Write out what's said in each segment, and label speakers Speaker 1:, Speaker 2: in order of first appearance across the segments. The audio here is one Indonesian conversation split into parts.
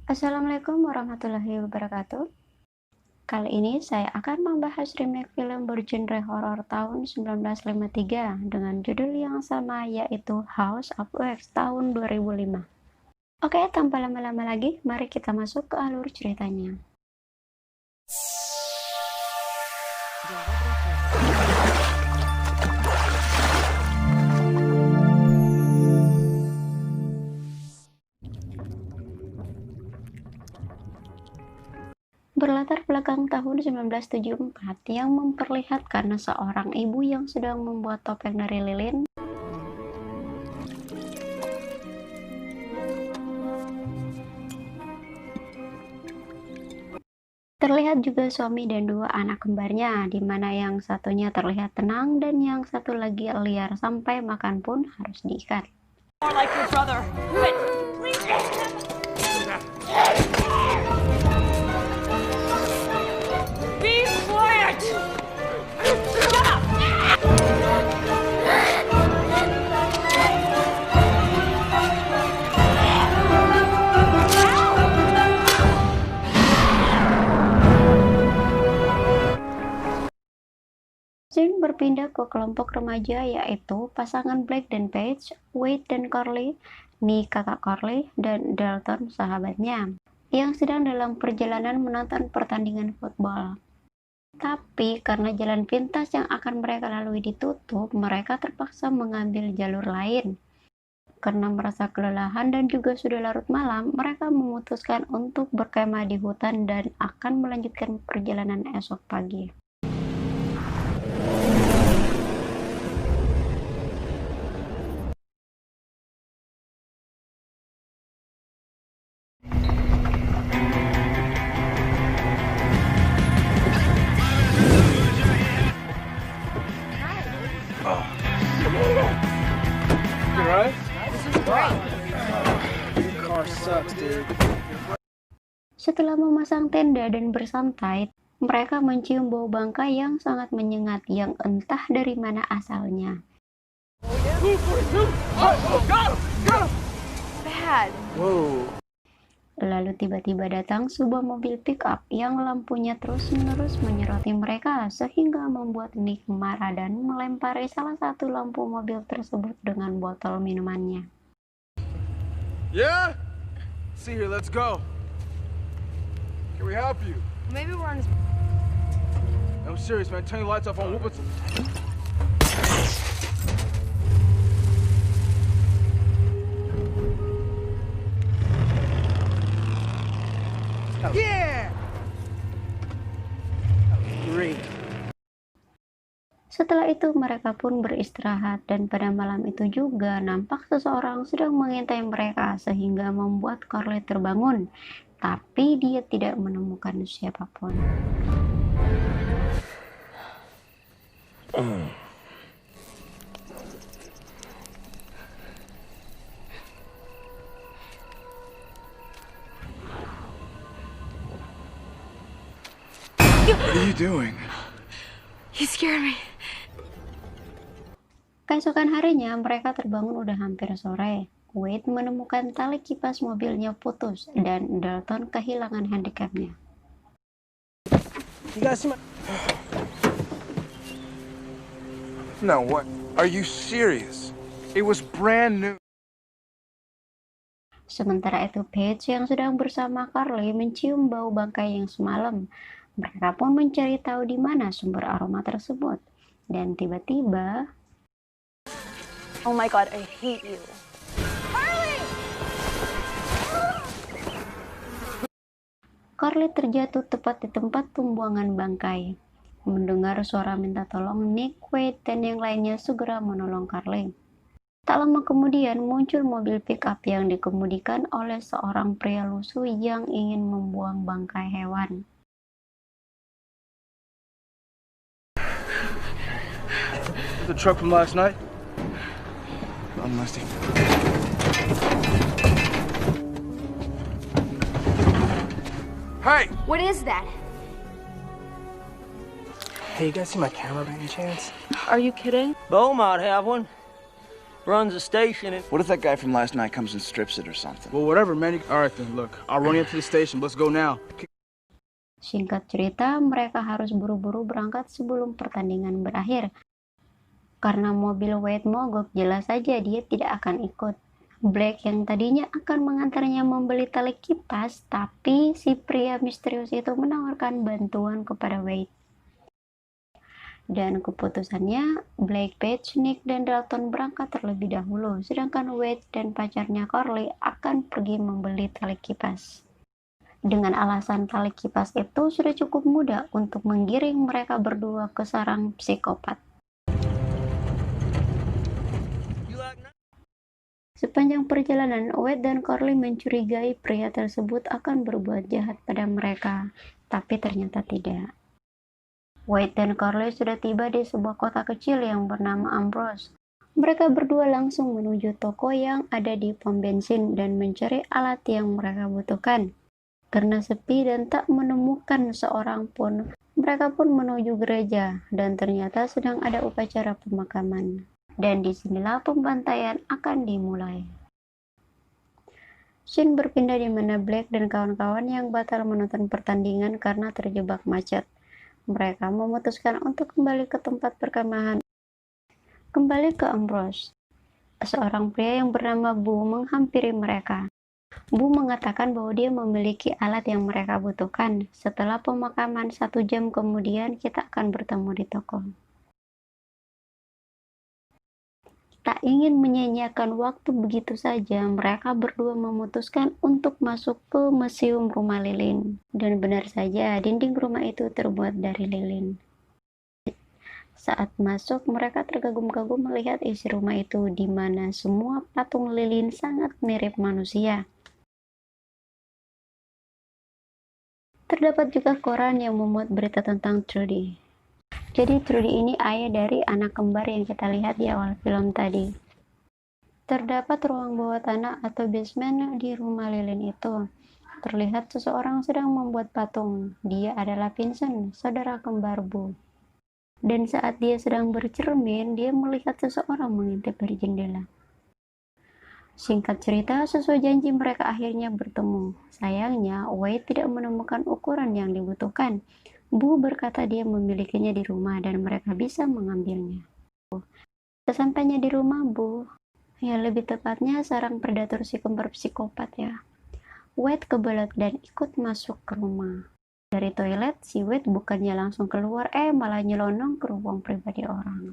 Speaker 1: Assalamualaikum warahmatullahi wabarakatuh. Kali ini saya akan membahas remake film bergenre horor tahun 1953 dengan judul yang sama yaitu House of Wax tahun 2005. Oke, tanpa lama-lama lagi, mari kita masuk ke alur ceritanya. Berlatar belakang tahun 1974 yang memperlihatkan seorang ibu yang sedang membuat topeng dari lilin. Terlihat juga suami dan dua anak kembarnya, di mana yang satunya terlihat tenang dan yang satu lagi liar sampai makan pun harus diikat.
Speaker 2: More like your brother. Quit. Please. Be quiet. Shut up.
Speaker 1: Scene berpindah ke kelompok remaja yaitu pasangan Blake dan Paige, Wade dan Carly, Nick kakak Carly, dan Dalton sahabatnya, yang sedang dalam perjalanan menonton pertandingan football. Tapi karena jalan pintas yang akan mereka lalui ditutup, mereka terpaksa mengambil jalur lain. Karena merasa kelelahan dan juga sudah larut malam, mereka memutuskan untuk berkemah di hutan dan akan melanjutkan perjalanan esok pagi. Setelah memasang tenda dan bersantai, mereka mencium bau bangkai yang sangat menyengat yang entah dari mana asalnya.
Speaker 2: Bad.
Speaker 1: Lalu tiba-tiba datang sebuah mobil pick-up yang lampunya terus-menerus menyoroti mereka sehingga membuat Nick marah dan melempari salah satu lampu mobil tersebut dengan botol minumannya.
Speaker 3: Yeah? See here, let's go. Can we help you?
Speaker 2: Maybe we're on his...
Speaker 3: I'm serious, man. Turn your lights off on whooping. Yeah! Great.
Speaker 1: Setelah itu mereka pun beristirahat dan pada malam itu juga nampak seseorang sedang mengintai mereka sehingga membuat Carly terbangun, tapi dia tidak menemukan siapapun.
Speaker 3: What are you doing?
Speaker 2: He scared me.
Speaker 1: Keesokan harinya mereka terbangun udah hampir sore. Wade menemukan tali kipas mobilnya putus dan Dalton kehilangan handicapnya.
Speaker 3: You guys see my... No, what? Are you serious? It was brand new.
Speaker 1: Sementara itu Paige yang sedang bersama Carly mencium bau bangkai yang semalam. Mereka pun mencari tahu di mana sumber aroma tersebut. Dan tiba-tiba...
Speaker 2: Oh my god, I hate you.
Speaker 1: Carly terjatuh tepat di tempat pembuangan bangkai. Mendengar suara minta tolong, Nick, Wade, dan yang lainnya segera menolong Carly. Tak lama kemudian muncul mobil pick-up yang dikemudikan oleh seorang pria lusuh yang ingin membuang bangkai hewan.
Speaker 3: The truck from last night? I'm Musty. Hey!
Speaker 2: What is that?
Speaker 4: Hey, you guys see my camera by any chance?
Speaker 2: Are you kidding?
Speaker 5: Bo might have one.
Speaker 4: runs the station and...
Speaker 5: What if that guy from last night comes and strips it or something?
Speaker 6: Well, whatever, man. All right, then. Look, I'll run you up to the station. Let's go now.
Speaker 1: Singkat cerita, mereka harus buru-buru berangkat sebelum pertandingan berakhir. Karena mobil Wade mogok, jelas saja dia tidak akan ikut. Blake yang tadinya akan mengantarnya membeli tali kipas, tapi si pria misterius itu menawarkan bantuan kepada Wade. Dan keputusannya, Blake, Paige, Nick, dan Dalton berangkat terlebih dahulu, sedangkan Wade dan pacarnya Carly akan pergi membeli tali kipas. Dengan alasan tali kipas itu sudah cukup mudah untuk menggiring mereka berdua ke sarang psikopat. Sepanjang perjalanan, Wade dan Carly mencurigai pria tersebut akan berbuat jahat pada mereka, tapi ternyata tidak. Wade dan Carly sudah tiba di sebuah kota kecil yang bernama Ambrose. Mereka berdua langsung menuju toko yang ada di pom bensin dan mencari alat yang mereka butuhkan. Karena sepi dan tak menemukan seorang pun, mereka pun menuju gereja dan ternyata sedang ada upacara pemakaman. Dan disinilah pembantaian akan dimulai. Scene berpindah di mana Blake dan kawan-kawan yang batal menonton pertandingan karena terjebak macet. Mereka memutuskan untuk kembali ke tempat perkemahan. Kembali ke Ambrose. Seorang pria yang bernama Boo menghampiri mereka. Boo mengatakan bahwa dia memiliki alat yang mereka butuhkan. Setelah pemakaman 1 jam kemudian kita akan bertemu di toko. Tak ingin menyia-nyiakan waktu begitu saja, mereka berdua memutuskan untuk masuk ke museum rumah lilin. Dan benar saja, dinding rumah itu terbuat dari lilin. Saat masuk, mereka tergagum-gagum melihat isi rumah itu, di mana semua patung lilin sangat mirip manusia. Terdapat juga koran yang memuat berita tentang Trudy. Jadi Trudy ini ayah dari anak kembar yang kita lihat di awal film tadi. Terdapat ruang bawah tanah atau basement di rumah lilin itu. Terlihat seseorang sedang membuat patung. Dia adalah Vincent, saudara kembar Boo. Dan saat dia sedang bercermin, dia melihat seseorang mengintip dari jendela. Singkat cerita, sesuai janji mereka akhirnya bertemu. Sayangnya, Wade tidak menemukan ukuran yang dibutuhkan. Boo berkata dia memilikinya di rumah dan mereka bisa mengambilnya. Sesampainya di rumah Boo, ya lebih tepatnya sarang predator si kembar psikopat ya, Wade kebelet dan ikut masuk ke rumah. Dari toilet, si Wade bukannya langsung keluar, malah nyelonong ke ruang pribadi orang.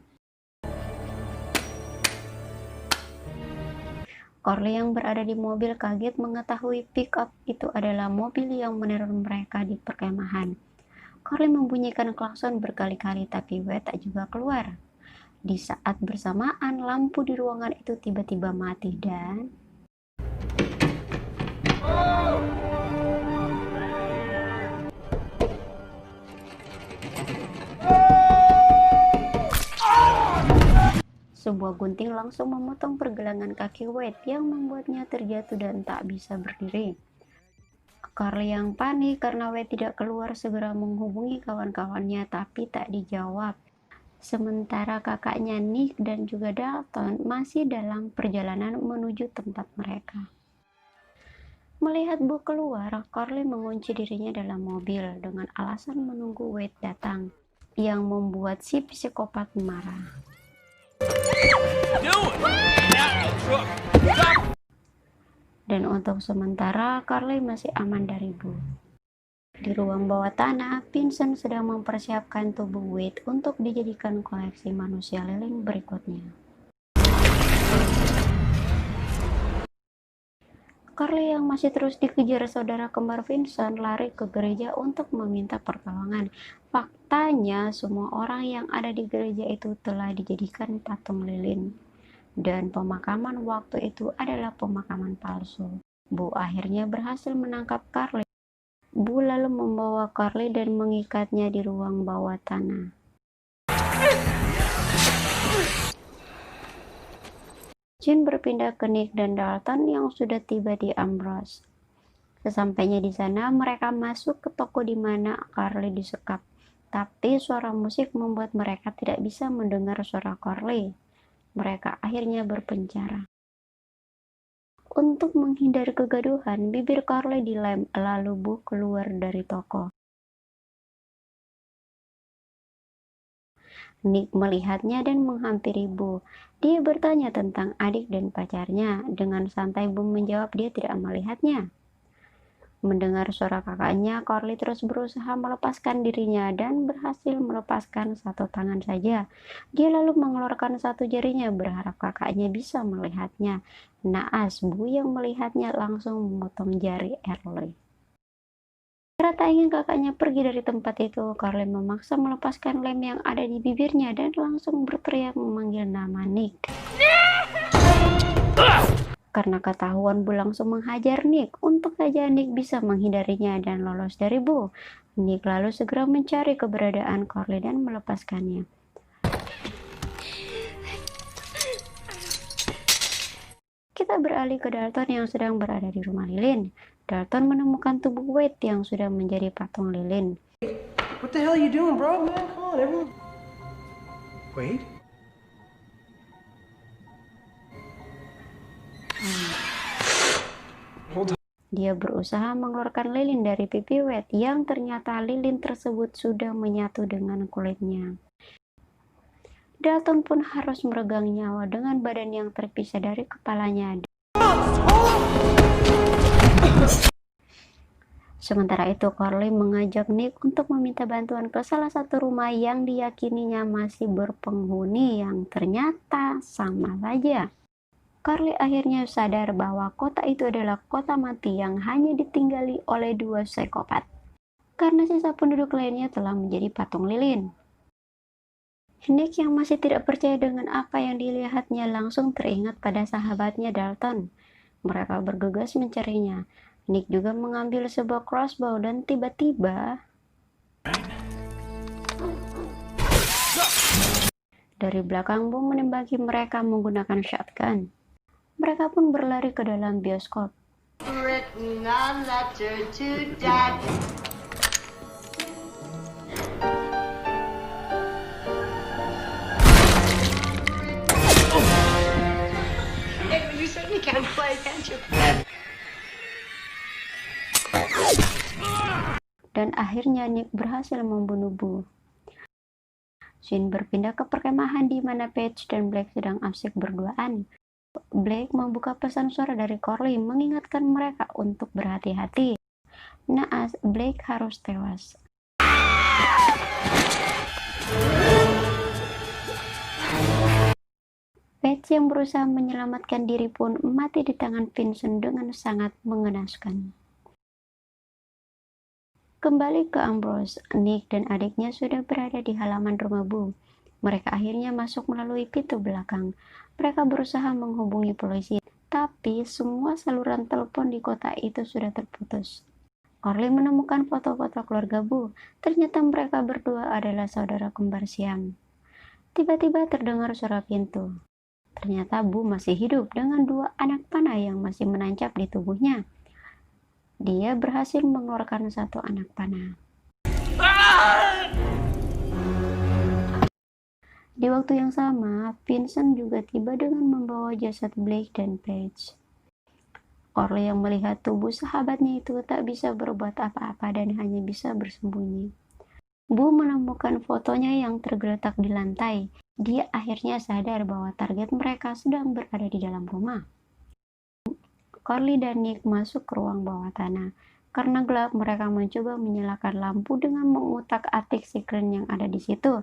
Speaker 1: Carly yang berada di mobil kaget mengetahui pick-up itu adalah mobil yang meneror mereka di perkemahan. Carly membunyikan klakson berkali-kali, tapi Wade tak juga keluar. Di saat bersamaan, lampu di ruangan itu tiba-tiba mati dan... Sebuah gunting langsung memotong pergelangan kaki Wade yang membuatnya terjatuh dan tak bisa berdiri. Carly yang panik karena Wade tidak keluar segera menghubungi kawan-kawannya tapi tak dijawab. Sementara kakaknya Nick dan juga Dalton masih dalam perjalanan menuju tempat mereka. Melihat Boo keluar, Carly mengunci dirinya dalam mobil dengan alasan menunggu Wade datang, yang membuat si psikopat marah. Dan untuk sementara, Carly masih aman dari Boo. Di ruang bawah tanah, Vincent sedang mempersiapkan tubuh Wade untuk dijadikan koleksi manusia lilin berikutnya. Carly yang masih terus dikejar saudara kembar Vincent lari ke gereja untuk meminta pertolongan. Faktanya, semua orang yang ada di gereja itu telah dijadikan patung lilin. Dan pemakaman waktu itu adalah pemakaman palsu. Boo akhirnya berhasil menangkap Carly. Boo lalu membawa Carly dan mengikatnya di ruang bawah tanah. Jin berpindah ke Nick dan Dalton yang sudah tiba di Ambrose. Sesampainya di sana, mereka masuk ke toko di mana Carly disekap. Tapi suara musik membuat mereka tidak bisa mendengar suara Carly. mereka akhirnya berpencara. Untuk menghindari kegaduhan, bibir Carly dilem, lalu Bu keluar dari toko. Nick melihatnya dan menghampiri Bu. Dia bertanya tentang adik dan pacarnya. Dengan santai Bu menjawab dia tidak melihatnya. Mendengar suara kakaknya, Carly terus berusaha melepaskan dirinya dan berhasil melepaskan satu tangan saja. Dia lalu mengeluarkan satu jarinya berharap kakaknya bisa melihatnya. Naas, Bu yang melihatnya langsung memotong jari Early. Karena tak ingin kakaknya pergi dari tempat itu, Carly memaksa melepaskan lem yang ada di bibirnya dan langsung berteriak memanggil nama Nick. Karena ketahuan, Bu langsung menghajar Nick. Untuk saja Nick bisa menghindarinya dan lolos dari Bu. Nick lalu segera mencari keberadaan Carly dan melepaskannya. Kita beralih ke Dalton yang sedang berada di rumah lilin. Dalton menemukan tubuh Wade yang sudah menjadi patung lilin.
Speaker 4: What the hell are you doing, bro? Man, come on, everyone. Wait.
Speaker 1: Dia berusaha mengeluarkan lilin dari pipi Wade yang ternyata lilin tersebut sudah menyatu dengan kulitnya. Dalton pun harus meregang nyawa dengan badan yang terpisah dari kepalanya. Sementara itu, Carly mengajak Nick untuk meminta bantuan ke salah satu rumah yang diyakininya masih berpenghuni yang ternyata sama saja. Carly akhirnya sadar bahwa kota itu adalah kota mati yang hanya ditinggali oleh dua psikopat, karena sisa penduduk lainnya telah menjadi patung lilin. Nick yang masih tidak percaya dengan apa yang dilihatnya langsung teringat pada sahabatnya Dalton. Mereka bergegas mencarinya. Nick juga mengambil sebuah crossbow dan tiba-tiba dari belakang Bu menembaki mereka menggunakan shotgun. Mereka pun berlari ke dalam bioskop. Dan akhirnya Nick berhasil membunuh Bu. Scene berpindah ke perkemahan di mana Paige dan Blake sedang asyik berduaan. Blake membuka pesan suara dari Carly mengingatkan mereka untuk berhati-hati. Naas, Blake harus tewas. Paige yang berusaha menyelamatkan diri pun mati di tangan Vincent dengan sangat mengenaskan. Kembali ke Ambrose, Nick dan adiknya sudah berada di halaman rumah Bu. Mereka akhirnya masuk melalui pintu belakang. Mereka berusaha menghubungi polisi, tapi semua saluran telepon di kota itu sudah terputus. Carly menemukan foto-foto keluarga Bu. Ternyata mereka berdua adalah saudara kembar siam. Tiba-tiba terdengar suara pintu. Ternyata Bu masih hidup dengan dua anak panah yang masih menancap di tubuhnya. Dia berhasil mengeluarkan satu anak panah. Di waktu yang sama, Vincent juga tiba dengan membawa jasad Blake dan Paige. Carly yang melihat tubuh sahabatnya itu tak bisa berbuat apa-apa dan hanya bisa bersembunyi. Bu menemukan fotonya yang tergeletak di lantai. Dia akhirnya sadar bahwa target mereka sedang berada di dalam rumah. Carly dan Nick masuk ke ruang bawah tanah. Karena gelap, mereka mencoba menyalakan lampu dengan mengutak-atik siren yang ada di situ.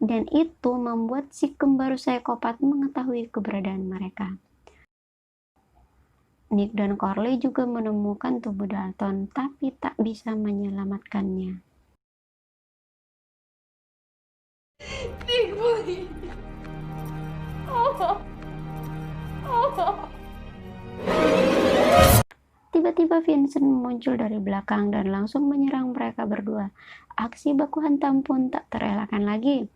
Speaker 1: Dan itu membuat si kembar psikopat mengetahui keberadaan mereka. Nick dan Carly juga menemukan tubuh Dalton, tapi tak bisa menyelamatkannya.
Speaker 2: Nick, please.
Speaker 1: Tiba-tiba Vincent muncul dari belakang dan langsung menyerang mereka berdua. Aksi baku hantam pun tak terelakkan lagi.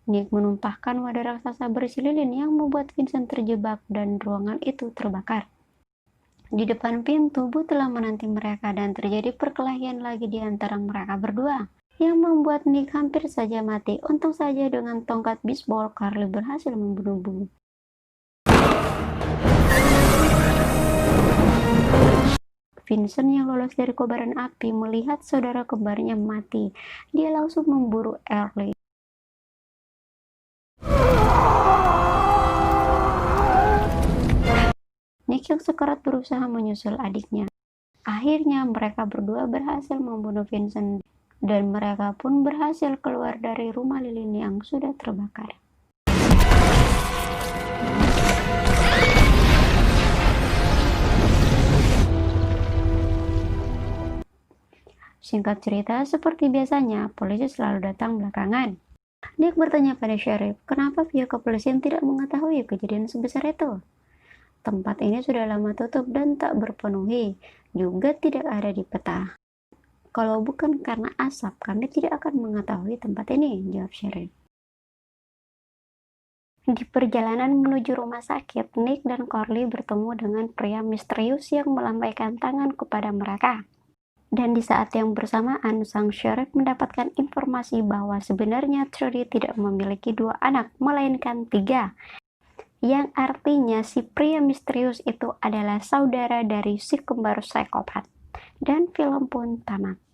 Speaker 1: Nick menumpahkan wadah raksasa berisi lilin yang membuat Vincent terjebak dan ruangan itu terbakar. Di depan pintu, Bu telah menanti mereka dan terjadi perkelahian lagi di antara mereka berdua. yang membuat Nick hampir saja mati. Untung saja dengan tongkat bisbol, Carly berhasil membunuh Boo. Vincent yang lolos dari kobaran api melihat saudara kembarnya mati. Dia langsung memburu Early. Nick yang sekarat berusaha menyusul adiknya. Akhirnya mereka berdua berhasil membunuh Vincent dan mereka pun berhasil keluar dari rumah lilin yang sudah terbakar. Singkat cerita, seperti biasanya, polisi selalu datang belakangan. Nick bertanya pada sheriff, kenapa pihak kepolisian tidak mengetahui kejadian sebesar itu? Tempat ini sudah lama tutup dan tak berpenuhi, juga tidak ada di peta. Kalau bukan karena asap, kami tidak akan mengetahui tempat ini, jawab sheriff. Di perjalanan menuju rumah sakit, Nick dan Carly bertemu dengan pria misterius yang melambaikan tangan kepada mereka. Dan di saat yang bersamaan, sang sheriff mendapatkan informasi bahwa sebenarnya Trudy tidak memiliki 2 anak, melainkan 3. Yang artinya si pria misterius itu adalah saudara dari si kembar psikopat. Dan film pun tamat.